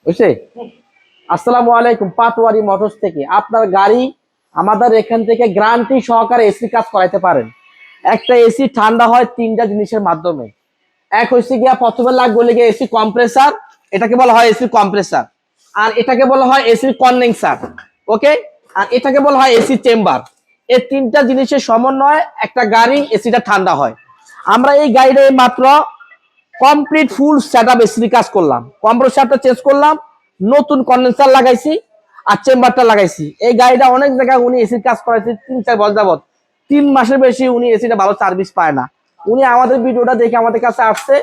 বুঝছে? আসসালামু আলাইকুম, পাটোয়ারি মোটরস থেকে আপনার গাড়ি আমাদের এখান থেকে গ্যারান্টি সহকারে এসি কাজ করাইতে পারেন। একটা এসি ঠান্ডা হয় তিনটা জিনিসের মাধ্যমে। এক হচ্ছে গিয়া প্রথমে লাগবে গিয়ে এসি কম্প্রেসার, এটাকে বলা হয় এসি কম্প্রেসার। আর এটাকে বলা হয় এসি কনডেন্সার। ওকে, আর এটাকে বলা হয় এসি চেম্বার। এই তিনটা জিনিসের সমন্বয়ে একটা গাড়ি এসিটা ঠান্ডা হয়। আমরা এই গাড়িটা মাত্র কমপ্লিট ফুল সেটআপ এসি কাজ করলাম, কম্প্রেসারটা চেঞ্জ করলাম, নতুন কন্ডেন্সার লাগাইছি আর চেম্বারটা লাগাইছি। এই গাড়িটা অনেক জায়গায় উনি এসির কাজ করাইছে 3-4 বছর যাবত, 3 মাসের বেশি উনি এসিটা ভালো সার্ভিস পায় না। উনি আমাদের ভিডিওটা দেখে আমাদের কাছে আসছে,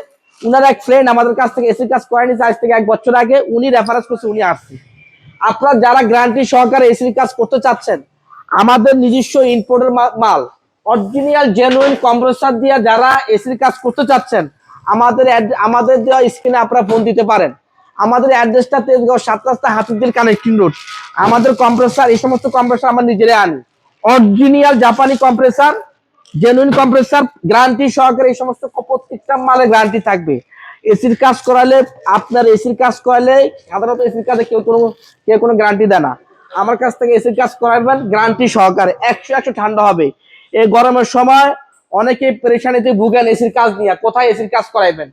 উনার এক ফ্রেন্ড আমাদের কাছ থেকে এসির কাজ করাই নিয়েছে আজ থেকে 1 বছর আগে, উনি রেফারেন্স করছে, উনি আসছে। আপনারা যারা গ্যারান্টি সহকারে এসির কাজ করতে চাচ্ছেন, আমাদের নিজস্ব ইম্পোর্টের মাল অরিজিনাল জেনুইন কম্প্রেসার দিয়ে যারা এসির কাজ করতে চাচ্ছেন, আমাদের দেওয়া স্ক্রিনে আপনারা ফোন দিতে পারেন। আমাদের অ্যাড্রেসটা তেজগাঁও 7 রাস্তা হাতিরঝিল কানেক্টিং রোড। আমাদের কম্প্রেসার, এই সমস্ত কম্প্রেসার আমরা নিজেরাই আনি, অরিজিনাল জাপানি কম্প্রেসার, জেনুইন কম্প্রেসার, গ্যারান্টি সহকারে। এই সমস্ত প্রত্যেকটা মালে গ্যারান্টি থাকবে। এসির কাজ করালে, আপনার এসির কাজ করালে সাধারণত এসির কাজে কেউ কোনো গ্যারান্টি দেয় না। আমার কাছ থেকে এসির কাজ করাবেন গ্যারান্টি সহকারে, 100 ঠান্ডা হবে। এই গরমের সময় অনেকে পেরেশানিতে ভুগেন এসির কাজ নিয়ে, কোথায় এসির কাজ করাইবেন।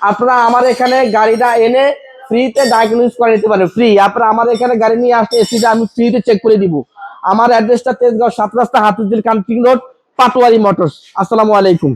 আপনারা আমার এখানে গাড়িটা এনে ফ্রিতে ডায়াগনোস করে নিতে পারেন, ফ্রি। আপনারা আমার এখানে গাড়ি নিয়ে আসলে এসিটা আমি ফ্রিতে চেক করে দিব। আমার অ্যাড্রেসটা তেজগাঁও 7 রাস্তা Hatirjheel connecting road, Patwari Motors. আসসালামু আলাইকুম।